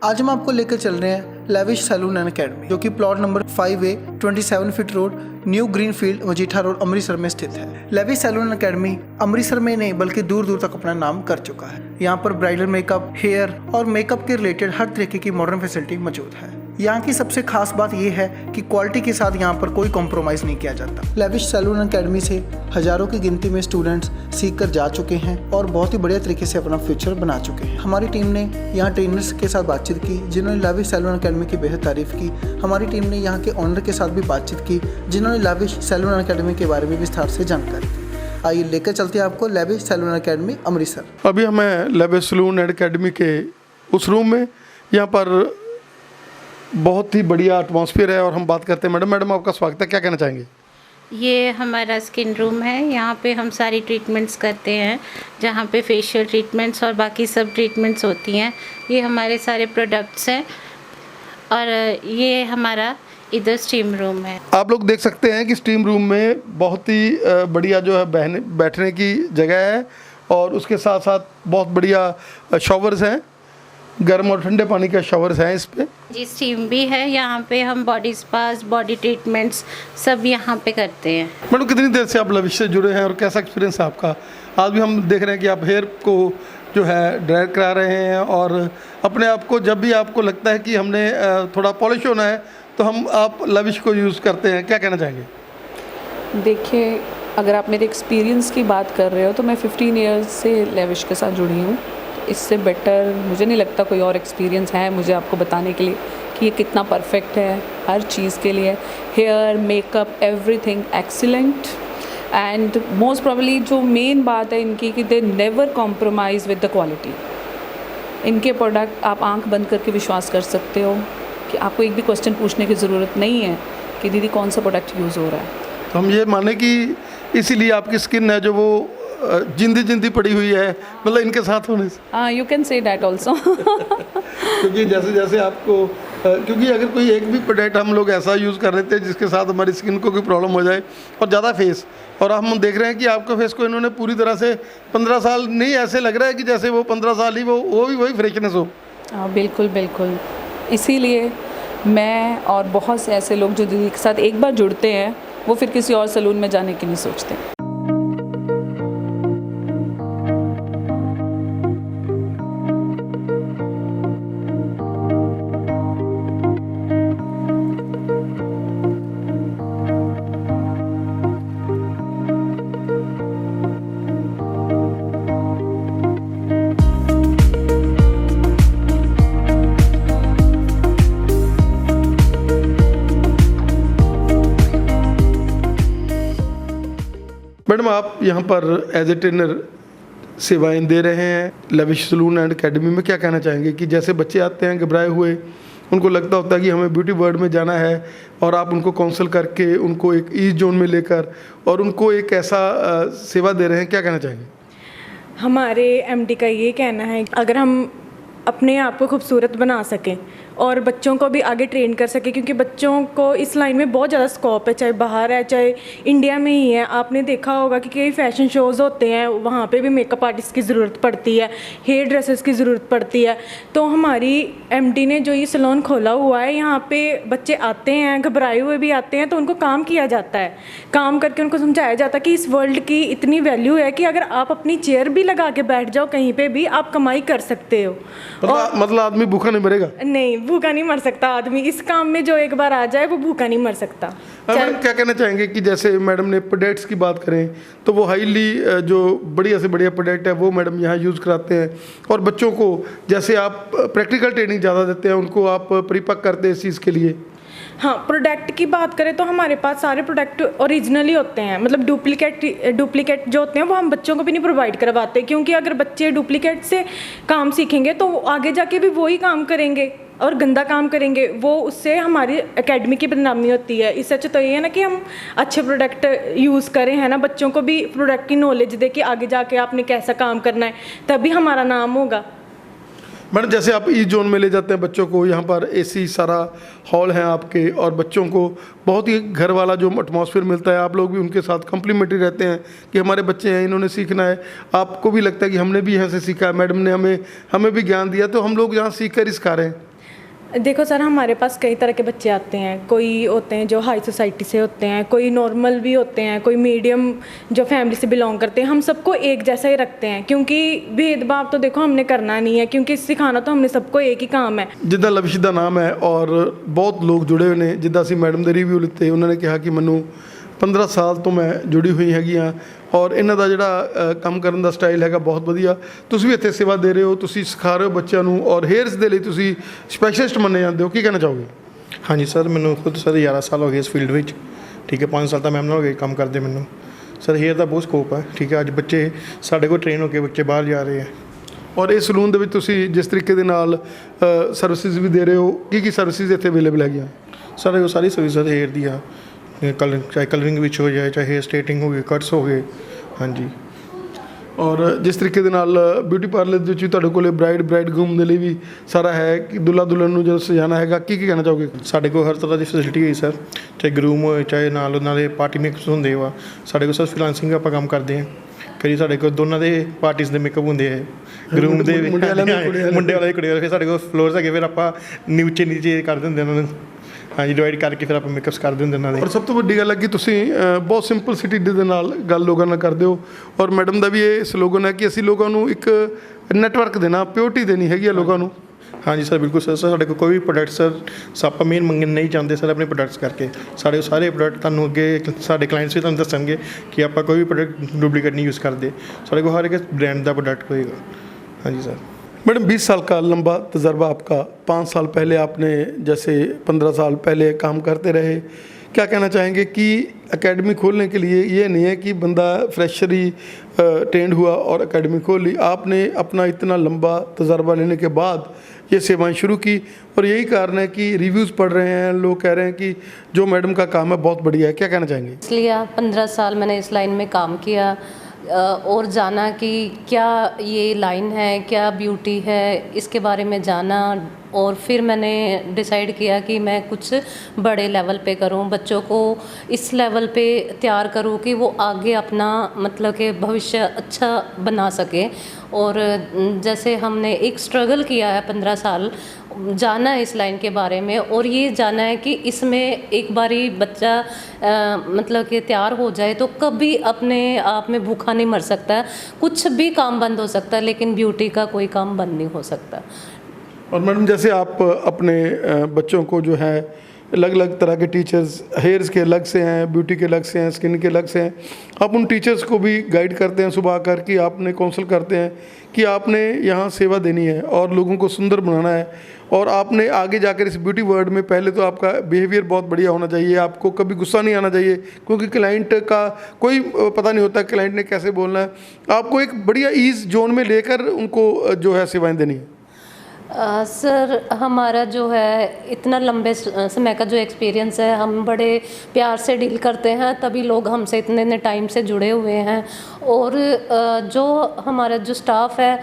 आज हम आपको लेकर चल रहे हैं लेविश सैलून एंड अकेडमी, जो कि plot number 5A 27 feet road, new green field, Majitha road, Amritsar में स्थित है। Lavish salon and academy Amritsar में नहीं बल्कि दूर दूर तक अपना नाम कर चुका है। यहाँ पर ब्राइडल मेकअप, हेयर और मेकअप के रिलेटेड हर तरीके की मॉडर्न फैसिलिटी मौजूद है। यहाँ की सबसे खास बात यह है कि क्वालिटी के साथ यहाँ पर कोई कॉम्प्रोमाइज़ नहीं किया जाता। लेविश सैलून अकेडमी से हजारों की गिनती में स्टूडेंट्स सीख कर जा चुके हैं और बहुत ही बढ़िया तरीके से अपना फ्यूचर बना चुके हैं। हमारी टीम ने यहाँ ट्रेनर्स के साथ बातचीत की जिन्होंने लेविश सैलून अकेडमी की बेहद तारीफ की। हमारी टीम ने यहाँ के ऑनर के साथ भी बातचीत की जिन्होंने लेविश सैलून अकेडमी के बारे में विस्तार से जानकारी दी। आइए लेकर चलते हैं आपको लेविश सैलून अकेडमी अमृतसर। अभी हमें लेविश सैलून एंड अकेडमी के उस रूम में, यहाँ पर बहुत ही बढ़िया एटमॉस्फेयर है और हम बात करते हैं। मैडम आपका स्वागत है, क्या कहना चाहेंगे? ये हमारा स्किन रूम है। यहाँ पे हम सारी ट्रीटमेंट्स करते हैं, जहाँ पे फेशियल ट्रीटमेंट्स और बाकी सब ट्रीटमेंट्स होती हैं। ये हमारे सारे प्रोडक्ट्स हैं और ये हमारा इधर स्टीम रूम है। आप लोग देख सकते हैं कि स्टीम रूम में बहुत ही बढ़िया जो है बैठने की जगह है और उसके साथ साथ बहुत बढ़िया शॉवर्स हैं, गर्म और ठंडे पानी के शॉवर्स हैं इस पे। जी स्टीम भी है। यहाँ पे हम बॉडी स्पास, बॉडी ट्रीटमेंट्स सब यहाँ पे करते हैं। मैडम कितनी देर से आप लेविश से जुड़े हैं और कैसा एक्सपीरियंस है आपका? आज भी हम देख रहे हैं कि आप हेयर को जो है ड्राई करा रहे हैं और अपने आप को जब भी आपको लगता है कि हमने थोड़ा पॉलिश होना है तो आप लेविश को यूज़ करते हैं, क्या कहना चाहेंगे? देखिए, अगर आप मेरे एक्सपीरियंस की बात कर रहे हो तो मैं 15 ईयर्स से लेविश के साथ जुड़ी हूँ। इससे बेटर मुझे नहीं लगता कोई और एक्सपीरियंस है मुझे आपको बताने के लिए कि ये कितना परफेक्ट है हर चीज़ के लिए। Hair, makeup, everything excellent. And most probably जो मेन बात है इनकी कि they never compromise with the quality. इनके प्रोडक्ट आप आंख बंद करके विश्वास कर सकते हो कि आपको एक भी क्वेश्चन पूछने की ज़रूरत नहीं है कि दीदी कौन सा प्रोडक्ट यूज़ हो रहा है। तो हम ये माने कि इसीलिए आपकी स्किन है जो वो जिंदी पड़ी हुई है, मतलब इनके साथ होने से। हाँ, you can say that also. क्योंकि जैसे जैसे आपको क्योंकि अगर कोई एक भी प्रोडक्ट हम लोग ऐसा यूज़ कर रहे थे जिसके साथ हमारी स्किन को कोई प्रॉब्लम हो जाए और ज़्यादा फेस, और हम देख रहे हैं कि आपके फेस को इन्होंने पूरी तरह से 15 साल नहीं, ऐसे लग रहा है कि जैसे वो 15 साल ही वो भी वही फ्रेशनेस हो। हाँ बिल्कुल बिल्कुल। इसीलिए मैं और बहुत से ऐसे लोग जो दीदी के साथ एक बार जुड़ते हैं वो फिर किसी और सैलून में जाने की नहीं सोचते। मैडम आप यहाँ पर एज ए ट्रेनर सेवाएं दे रहे हैं लेविश सैलून एंड अकेडमी में, क्या कहना चाहेंगे कि जैसे बच्चे आते हैं घबराए हुए, उनको लगता होता है कि हमें ब्यूटी वर्ल्ड में जाना है और आप उनको काउंसल करके उनको एक ईज जोन में लेकर और उनको एक ऐसा सेवा दे रहे हैं, क्या कहना चाहेंगे? हमारे एमडी का ये कहना है अगर हम अपने आप को खूबसूरत बना सकें और बच्चों को भी आगे ट्रेन कर सकें, क्योंकि बच्चों को इस लाइन में बहुत ज़्यादा स्कोप है, चाहे बाहर है चाहे इंडिया में ही है। आपने देखा होगा कि कई फैशन शोज़ होते हैं, वहाँ पे भी मेकअप आर्टिस्ट की ज़रूरत पड़ती है, हेयर ड्रेसर्स की ज़रूरत पड़ती है। तो हमारी एमडी ने जो ये सैलून खोला हुआ है, यहाँ पे बच्चे आते हैं, घबराए हुए भी आते हैं, तो उनको काम किया जाता है। काम करके उनको समझाया जाता है कि इस वर्ल्ड की इतनी वैल्यू है कि अगर आप अपनी चेयर भी लगा के बैठ जाओ कहीं पर भी, आप कमाई कर सकते हो। मतलब आदमी भूखा नहीं मरेगा? नहीं, भूखा नहीं मर सकता आदमी। इस काम में जो एक बार आ जाए वो भूखा नहीं मर सकता। मैडम क्या कहना चाहेंगे कि जैसे मैडम ने प्रोडक्ट्स की बात करें तो वो हाईली जो बढ़िया से बढ़िया प्रोडक्ट है वो मैडम यहाँ यूज़ कराते हैं और बच्चों को जैसे आप प्रैक्टिकल ट्रेनिंग ज़्यादा देते हैं, उनको आप परिपक्व करते हैं इस चीज़ के लिए? हाँ, प्रोडक्ट की बात करें तो हमारे पास सारे प्रोडक्ट ओरिजिनली होते हैं। मतलब डुप्लीकेट जो होते हैं वो हम बच्चों को भी नहीं प्रोवाइड करवाते, क्योंकि अगर बच्चे डुप्लीकेट से काम सीखेंगे तो आगे जाके भी वही काम करेंगे और गंदा काम करेंगे, वो उससे हमारी एकेडमी की बदनामी होती है। इससे अच्छा तो ये है ना कि हम अच्छे प्रोडक्ट यूज़ करें, है ना, बच्चों को भी प्रोडक्ट की नॉलेज दे कि आगे जाके आपने कैसा काम करना है, तभी हमारा नाम होगा। मैडम जैसे आप ई जोन में ले जाते हैं बच्चों को, यहाँ पर एसी सारा हॉल है आपके और बच्चों को बहुत ही घर वाला जो एटमॉस्फेयर मिलता है, आप लोग भी उनके साथ कम्प्लीमेंट्री रहते हैं कि हमारे बच्चे हैं, इन्होंने सीखना है। आपको भी लगता है कि हमने भी यहाँ से सीखा है, मैडम ने हमें भी ज्ञान दिया, तो हम लोग यहाँ सीख कर ही सिखा रहे हैं। देखो सर, हमारे पास कई तरह के बच्चे आते हैं। कोई होते हैं जो हाई सोसाइटी से होते हैं, कोई नॉर्मल भी होते हैं, कोई मीडियम जो फैमिली से बिलोंग करते हैं। हम सबको एक जैसा ही रखते हैं, क्योंकि भेदभाव तो देखो हमने करना नहीं है, क्योंकि सिखाना तो हमने सबको एक ही काम है। ਜਿੱਦਾਂ ਲਵਿਸ਼ ਦਾ ਨਾਮ ਹੈ ਔਰ ਬਹੁਤ ਲੋਕ ਜੁੜੇ ਹੋਏ ਨੇ। ਜਿੱਦਾਂ ਅਸੀਂ ਮੈਡਮ ਦੇ ਰਿਵਿਊ ਲਿੱਤੇ, ਉਹਨਾਂ ਨੇ ਕਿਹਾ ਕਿ ਮੈਨੂੰ 15 ਸਾਲ ਤੋਂ ਮੈਂ ਜੁੜੀ ਹੋਈ ਹੈਗੀ ਹਾਂ ਔਰ ਇਹਨਾਂ ਦਾ ਜਿਹੜਾ ਕੰਮ ਕਰਨ ਦਾ ਸਟਾਈਲ ਹੈਗਾ ਬਹੁਤ ਵਧੀਆ। ਤੁਸੀਂ ਵੀ ਇੱਥੇ ਸੇਵਾ ਦੇ ਰਹੇ ਹੋ, ਤੁਸੀਂ ਸਿਖਾ ਰਹੇ ਹੋ ਬੱਚਿਆਂ ਨੂੰ ਔਰ ਹੇਅਰਸ ਦੇ ਲਈ ਤੁਸੀਂ ਸਪੈਸ਼ਲਿਸਟ ਮੰਨੇ ਜਾਂਦੇ ਹੋ। ਕੀ ਕਹਿਣਾ ਚਾਹੋਗੇ? ਹਾਂਜੀ ਸਰ, ਮੈਨੂੰ ਖੁਦ ਸਰ 11 ਸਾਲ ਹੋ ਗਏ ਇਸ ਫੀਲਡ ਵਿੱਚ। ਠੀਕ ਹੈ, 5 ਸਾਲ ਤਾਂ ਮੈਮ ਨਾਲ ਹੋ ਗਏ ਕੰਮ ਕਰਦੇ ਮੈਨੂੰ। ਸਰ ਹੇਅਰ ਦਾ ਬਹੁਤ ਸਕੋਪ ਹੈ। ਠੀਕ ਹੈ, ਅੱਜ ਬੱਚੇ ਸਾਡੇ ਕੋਲ ਟ੍ਰੇਨ ਹੋ ਕੇ ਬੱਚੇ ਬਾਹਰ ਜਾ ਰਹੇ ਹੈ। ਔਰ ਇਸ ਸਲੂਨ ਦੇ ਵਿੱਚ ਤੁਸੀਂ ਜਿਸ ਤਰੀਕੇ ਦੇ ਨਾਲ ਸਰਵਿਸਿਜ਼ ਵੀ ਦੇ ਰਹੇ ਹੋ, ਕੀ ਸਰਵਿਸਿਜ਼ ਇੱਥੇ ਅਵੇਲੇਬਲ ਹੈਗੀਆਂ? ਸਰ ਉਹ ਸਾਰੀ ਸਰਵਿਸ ਹੇਅਰ ਦੀ ਆ, ਚਾਹੇ ਕਲਰਿੰਗ ਵਿੱਚ ਹੋ ਜਾਏ, ਚਾਹੇ ਹੇਅਰ ਸਟੇਟਿੰਗ ਹੋ ਗਈ, ਕਟਸ ਹੋ ਗਏ। ਹਾਂਜੀ। ਔਰ ਜਿਸ ਤਰੀਕੇ ਦੇ ਨਾਲ ਬਿਊਟੀ ਪਾਰਲਰ ਦੇ ਵਿੱਚ ਵੀ ਤੁਹਾਡੇ ਕੋਲੇ ਬ੍ਰਾਈਡਗੂਮ ਦੇ ਲਈ ਵੀ ਸਾਰਾ ਹੈ ਕਿ ਦੁਲਹਾ ਦੁਲਹਨ ਨੂੰ ਜਦੋਂ ਸਜਾਣਾ ਹੈਗਾ, ਕੀ ਕਹਿਣਾ ਚਾਹੋਗੇ? ਸਾਡੇ ਕੋਲ ਹਰ ਤਰ੍ਹਾਂ ਦੀ ਫੈਸਿਲਿਟੀ ਹੈ ਸਰ, ਚਾਹੇ ਗਰੂਮ ਹੋਏ, ਚਾਹੇ ਨਾਲ ਉਹਨਾਂ ਦੇ ਪਾਰਟੀ ਮੇਕਅਪਸ ਹੁੰਦੇ ਵਾ। ਸਾਡੇ ਕੋਲ ਸਰ ਫ੍ਰੀਲਾਂਸਿੰਗ ਆਪਾਂ ਕੰਮ ਕਰਦੇ ਹਾਂ। ਕਈ ਸਾਡੇ ਕੋਲ ਦੋਨਾਂ ਦੇ ਪਾਰਟੀਜ਼ ਦੇ ਮੇਕਅਪ ਹੁੰਦੇ ਹੈ, ਗਰੂਮ ਦੇ ਮੁੰਡੇ ਵਾਲੇ ਕੁੜੀ ਵਾਲੇ। ਫਿਰ ਸਾਡੇ ਕੋਲ ਫਲੋਰਸ ਹੈਗੇ, ਫਿਰ ਆਪਾਂ ਨੀਚੇ ਕਰ ਦਿੰਦੇ ਉਹਨਾਂ ਨੂੰ। ਹਾਂਜੀ, ਡਿਵਾਈਡ ਕਰਕੇ ਫਿਰ ਆਪਾਂ ਮੇਕਅਪਸ ਕਰ ਦਿੰਦੇ ਉਹਨਾਂ ਦੇ। ਔਰ ਸਭ ਤੋਂ ਵੱਡੀ ਗੱਲ ਹੈ ਕਿ ਤੁਸੀਂ ਬਹੁਤ ਸਿੰਪਲਸਿਟੀ ਦੇ ਨਾਲ ਗੱਲ ਲੋਕਾਂ ਨਾਲ ਕਰਦੇ ਹੋ। ਔਰ ਮੈਡਮ ਦਾ ਵੀ ਇਹ ਸਲੋਗਨ ਹੈ ਕਿ ਅਸੀਂ ਲੋਕਾਂ ਨੂੰ ਇੱਕ ਨੈਟਵਰਕ ਦੇਣਾ, ਪਿਓਰਟੀ ਦੇਣੀ ਹੈਗੀ ਆ ਲੋਕਾਂ ਨੂੰ। ਹਾਂਜੀ ਸਰ, ਬਿਲਕੁਲ ਸਰ। ਸਾਡੇ ਕੋਲ ਕੋਈ ਵੀ ਪ੍ਰੋਡਕਟ ਸਰ ਆਪਾਂ ਮੇਨ ਮੰਗਣ ਨਹੀਂ ਚਾਹੁੰਦੇ ਸਰ ਆਪਣੇ ਪ੍ਰੋਡਕਟਸ ਕਰਕੇ। ਸਾਡੇ ਸਾਰੇ ਪ੍ਰੋਡਕਟ ਤੁਹਾਨੂੰ ਅੱਗੇ ਸਾਡੇ ਕਲਾਇੰਟਸ ਵੀ ਤੁਹਾਨੂੰ ਦੱਸਣਗੇ ਕਿ ਆਪਾਂ ਕੋਈ ਵੀ ਪ੍ਰੋਡਕਟ ਡੁਪਲੀਕੇਟ ਨਹੀਂ यूज़ करते। ਸਾਡੇ ਕੋਲ ਹਰ ਇੱਕ ब्रांड का प्रोडक्ट होएगा। हाँ जी सर। मैडम 20 साल का लंबा तजर्बा आपका, 5 साल पहले आपने जैसे 15 साल पहले काम करते रहे, क्या कहना चाहेंगे कि एकेडमी खोलने के लिए ये नहीं है कि बंदा फ्रेशर ही ट्रेंड हुआ और एकेडमी खोल ली। आपने अपना इतना लंबा तजर्बा लेने के बाद ये सेवाएं शुरू की और यही कारण है कि रिव्यूज़ पढ़ रहे हैं, लोग कह रहे हैं कि जो मैडम का काम है बहुत बढ़िया है। क्या कहना चाहेंगे? इसलिए 15 साल मैंने इस लाइन में काम किया और जाना कि क्या ये लाइन है, क्या ब्यूटी है, इसके बारे में जाना। और फिर मैंने डिसाइड किया कि मैं कुछ बड़े लेवल पे करूं, बच्चों को इस लेवल पे तैयार करूं कि वो आगे अपना मतलब कि भविष्य अच्छा बना सके। और जैसे हमने एक स्ट्रगल किया है 15 साल, जाना है इस लाइन के बारे में और ये जाना है कि इसमें एक बारी बच्चा मतलब कि तैयार हो जाए तो कभी अपने आप में भूखा नहीं मर सकता। कुछ भी काम बंद हो सकता है, लेकिन ब्यूटी का कोई काम बंद नहीं हो सकता। और मैडम जैसे आप अपने बच्चों को जो है अलग अलग तरह के टीचर्स, हेयर्स के अलग से हैं, ब्यूटी के अलग से हैं, स्किन के अलग से हैं, आप उन टीचर्स को भी गाइड करते हैं सुबह आकर कि आपने काउंसल करते हैं कि आपने यहाँ सेवा देनी है और लोगों को सुंदर बनाना है। और आपने आगे जाकर इस ब्यूटी वर्ल्ड में पहले तो आपका बिहेवियर बहुत बढ़िया होना चाहिए, आपको कभी गुस्सा नहीं आना चाहिए, क्योंकि क्लाइंट का कोई पता नहीं होता क्लाइंट ने कैसे बोलना है। आपको एक बढ़िया ईज जोन में लेकर उनको जो है सेवाएँ देनी है। सर हमारा जो है इतना लंबे समय का जो एक्सपीरियंस है, हम बड़े प्यार से डील करते हैं, तभी लोग हमसे इतने टाइम से जुड़े हुए हैं। और जो हमारा जो स्टाफ है,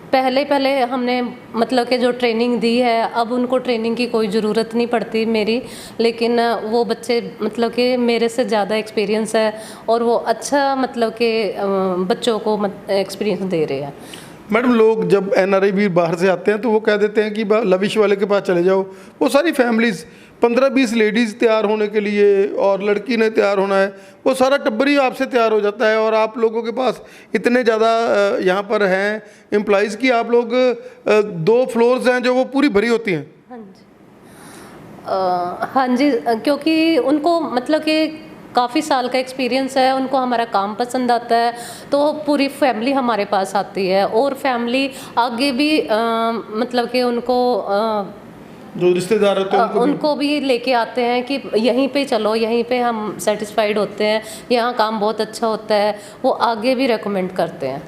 पहले हमने मतलब कि जो ट्रेनिंग दी है, अब उनको ट्रेनिंग की कोई ज़रूरत नहीं पड़ती मेरी, लेकिन वो बच्चे मतलब कि मेरे से ज़्यादा एक्सपीरियंस है और वो अच्छा मतलब कि बच्चों को एक्सपीरियंस दे रहे हैं। मैडम लोग जब NRI भी बाहर से आते हैं तो वो कह देते हैं कि लविश वाले के पास चले जाओ। वो सारी फैमिलीज़ 15-20 लेडीज़ तैयार होने के लिए और लड़की ने तैयार होना है, वो सारा टब्बर ही आपसे तैयार हो जाता है। और आप लोगों के पास इतने ज़्यादा यहाँ पर हैं एम्प्लॉइज़ की आप लोग 2 फ्लोर्स हैं जो वो पूरी भरी होती हैं। हाँ जी, क्योंकि उनको मतलब कि काफ़ी साल का एक्सपीरियंस है, उनको हमारा काम पसंद आता है, तो पूरी फैमिली हमारे पास आती है। और फैमिली आगे भी मतलब कि उनको जो रिश्तेदार होते हैं उनको भी लेके आते हैं कि यहीं पे चलो, यहीं पे हम सेटिस्फाइड होते हैं, यहाँ काम बहुत अच्छा होता है, वो आगे भी रेकमेंड करते हैं।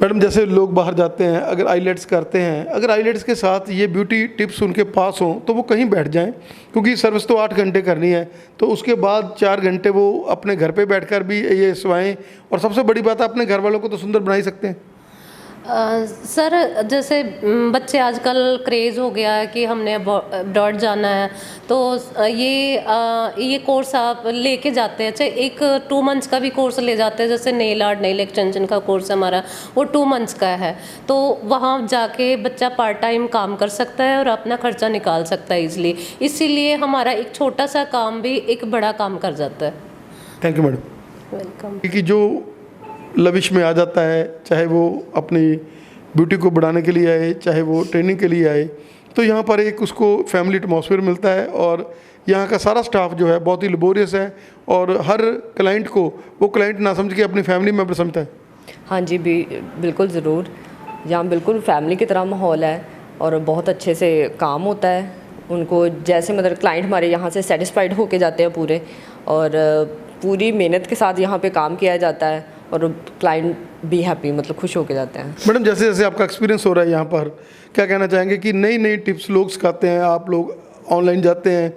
मैडम जैसे लोग बाहर जाते हैं, अगर आईलेट्स करते हैं, अगर आईलेट्स के साथ ये ब्यूटी टिप्स उनके पास हों तो वो कहीं बैठ जाएं, क्योंकि सर्विस तो 8 घंटे करनी है, तो उसके बाद 4 घंटे वो अपने घर पे बैठकर भी ये सेवाएं, और सबसे बड़ी बात है अपने घर वालों को तो सुंदर बना ही सकते हैं। सर जैसे बच्चे आजकल क्रेज़ हो गया है कि हमने अब्रॉड जाना है, तो ये कोर्स आप लेके जाते हैं, चाहे एक 2 मंथ्स का भी कोर्स ले जाते हैं, जैसे नेल आर्ट नेल एक्सटेंशन का कोर्स हमारा वो 2 मंथ्स का है, तो वहाँ जाके बच्चा पार्ट टाइम काम कर सकता है और अपना खर्चा निकाल सकता है ईजिली। इसीलिए हमारा एक छोटा सा काम भी एक बड़ा काम कर जाता है। Thank you madam. वेलकम। कि जो लविश में आ जाता है, चाहे वो अपनी ब्यूटी को बढ़ाने के लिए आए, चाहे वो ट्रेनिंग के लिए आए, तो यहाँ पर एक उसको फैमिली एटमॉस्फेयर मिलता है और यहाँ का सारा स्टाफ जो है बहुत ही लेबोरियस है और हर क्लाइंट को वो क्लाइंट ना समझ के अपनी फैमिली मेम्बर समझता है। हाँ जी, बिल्कुल ज़रूर। यहाँ बिल्कुल फैमिली की तरह माहौल है और बहुत अच्छे से काम होता है। उनको जैसे मतलब क्लाइंट हमारे यहाँ से सेटिस्फाइड होके जाते हैं पूरे, और पूरी मेहनत के साथ यहाँ पे काम किया जाता है और क्लाइंट भी हैप्पी, मतलब खुश होके जाते हैं। मैडम जैसे जैसे आपका एक्सपीरियंस हो रहा है यहाँ पर, क्या कहना चाहेंगे कि नई नई टिप्स लोग सिखाते हैं, आप लोग ऑनलाइन जाते हैं,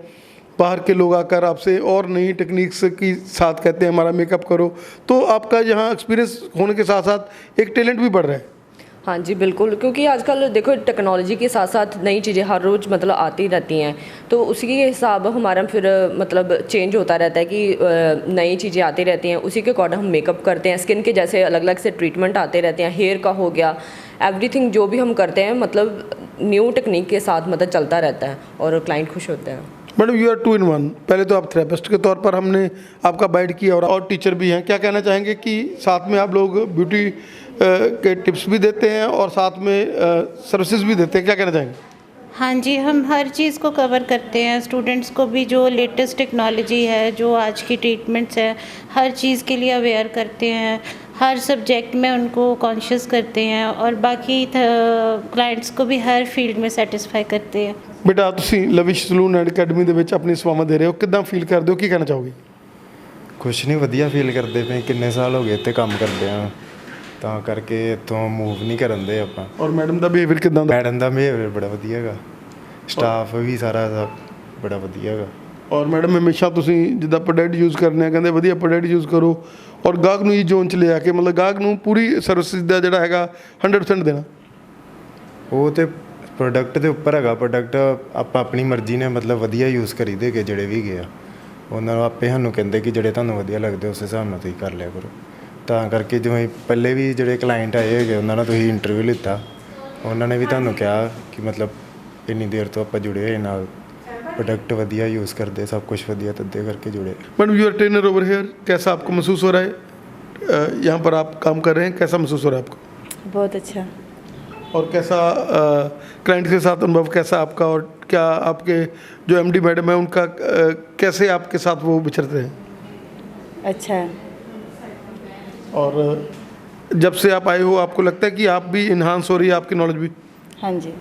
बाहर के लोग आकर आपसे और नई टेक्निक्स की साथ कहते हैं हमारा मेकअप करो, तो आपका यहाँ एक्सपीरियंस होने के साथ साथ एक टैलेंट भी बढ़ रहा है? हाँ जी बिल्कुल, क्योंकि आजकल देखो टेक्नोलॉजी के साथ साथ नई चीज़ें हर रोज़ मतलब आती रहती हैं, तो उसी के हिसाब हमारा फिर मतलब चेंज होता रहता है कि नई चीज़ें आती रहती हैं, उसी के अकॉर्डिंग हम मेकअप करते हैं। स्किन के जैसे अलग अलग से ट्रीटमेंट आते रहते हैं, हेयर का हो गया, एवरीथिंग जो भी हम करते हैं मतलब न्यू टेक्निक के साथ मतलब चलता रहता है और क्लाइंट खुश होते हैं। मैडम यू आर 2 in 1, पहले तो आप थेरेपिस्ट के तौर पर हमने आपका गाइड किया और टीचर भी हैं, क्या कहना चाहेंगे कि साथ में आप लोग ब्यूटी के टिप्स भी देते हैं और साथ में सर्विसेज भी देते हैं, क्या कहना चाहेंगे? हाँ जी, हम हर चीज़ को कवर करते हैं। स्टूडेंट्स को भी जो लेटेस्ट टेक्नोलॉजी है, जो आज की ट्रीटमेंट्स है, हर चीज़ के लिए अवेयर करते हैं, हर सब्जेक्ट में उनको कॉन्शियस करते हैं और बाकी क्लाइंट्स को भी हर फील्ड में सेटिस्फाई करते हैं। बेटा ਤੁਸੀਂ ਲਵਿਸ਼ ਸਲੂਨ ਐਂਡ ਅਕੈਡਮੀ ਦੇ ਵਿੱਚ ਆਪਣੀ ਸੇਵਾਵਾਂ ਦੇ ਰਹੇ ਹੋ, ਕਿੱਦਾਂ ਫੀਲ ਕਰਦੇ ਹੋ, ਕੀ ਕਹਿਣਾ ਚਾਹੋਗੇ? ਕੁਛ ਨਹੀਂ, ਵਧੀਆ ਫੀਲ ਕਰਦੇ ਪਏ। ਕਿੰਨੇ ਸਾਲ ਹੋ ਗਏ ਇੱਥੇ ਕੰਮ ਕਰਦੇ ਆ, ਤਾਂ ਕਰਕੇ ਇੱਥੋਂ ਮੂਵ ਨਹੀਂ ਕਰਨ ਦੇ ਆਪਾਂ। ਔਰ ਮੈਡਮ ਦਾ ਬਿਹੇਵੀਅਰ ਕਿੱਦਾਂ ਦਾ? ਮੈਡਮ ਦਾ ਬਿਹੇਵੀਅਰ ਬੜਾ ਵਧੀਆ ਹੈਗਾ, ਸਟਾਫ ਵੀ ਸਾਰਾ ਬੜਾ ਵਧੀਆ ਹੈਗਾ। ਔਰ ਮੈਡਮ ਹਮੇਸ਼ਾ ਤੁਸੀਂ ਜਿੱਦਾਂ ਪ੍ਰੋਡਕਟ ਯੂਜ਼ ਕਰਨੇ ਆ, ਕਹਿੰਦੇ ਵਧੀਆ ਪ੍ਰੋਡਕਟ ਯੂਜ਼ ਕਰੋ ਔਰ ਗਾਹਕ ਨੂੰ ਇਹ ਜ਼ੋਨ 'ਚ ਲਿਆ ਕੇ ਮਤਲਬ ਗਾਹਕ ਨੂੰ ਪੂਰੀ ਸਰਵਿਸ ਦਾ ਜਿਹੜਾ ਹੈਗਾ 100% ਦੇਣਾ। ਉਹ ਤੇ ਪ੍ਰੋਡਕਟ ਦੇ ਉੱਪਰ ਹੈਗਾ, ਪ੍ਰੋਡਕਟ ਆਪਾਂ ਆਪਣੀ ਮਰਜ਼ੀ ਨੇ ਮਤਲਬ ਵਧੀਆ ਯੂਜ਼ ਕਰੀਦੇ ਕਿ ਜਿਹੜੇ ਵੀ ਗਏ ਆ ਉਹਨਾਂ ਨੂੰ ਆਪੇ ਸਾਨੂੰ ਕਹਿੰਦੇ ਕਿ ਜਿਹੜੇ ਤੁਹਾਨੂੰ ਵਧੀਆ ਲੱਗਦੇ ਉਸ ਹਿਸਾਬ ਨਾਲ ਤੁਸੀਂ ਕਰ ਲਿਆ ਕਰੋ। ਤਾਂ ਕਰਕੇ ਜਿਵੇਂ ਪਹਿਲੇ ਵੀ ਜਿਹੜੇ ਕਲਾਇੰਟ ਆਏ ਹੈਗੇ ਉਹਨਾਂ ਨਾਲ ਤੁਸੀਂ ਇੰਟਰਵਿਊ ਲਿੱਤਾ, ਉਹਨਾਂ ਨੇ ਵੀ ਤੁਹਾਨੂੰ ਕਿਹਾ ਕਿ ਮਤਲਬ ਇੰਨੀ ਦੇਰ ਤੋਂ ਆਪਾਂ ਜੁੜੇ ਹੋਏ ਨਾਲ, प्रोडक्ट वधिया यूज़ करते, सब कुछ वधिया तद्दे करके जुड़े। Madam you are trainer over here, कैसा आपको महसूस हो रहा है? यहाँ पर आप काम कर रहे हैं, कैसा महसूस हो रहा है आपको? बहुत अच्छा। और कैसा क्लाइंट के साथ अनुभव कैसा आपका, और क्या आपके जो एमडी मैडम है उनका कैसे आपके साथ वो विचरते हैं? अच्छा है। और जब से आप आए हो आपको लगता है कि आप भी इन्हांस हो रही है आपकी नॉलेज भी? हाँ जी।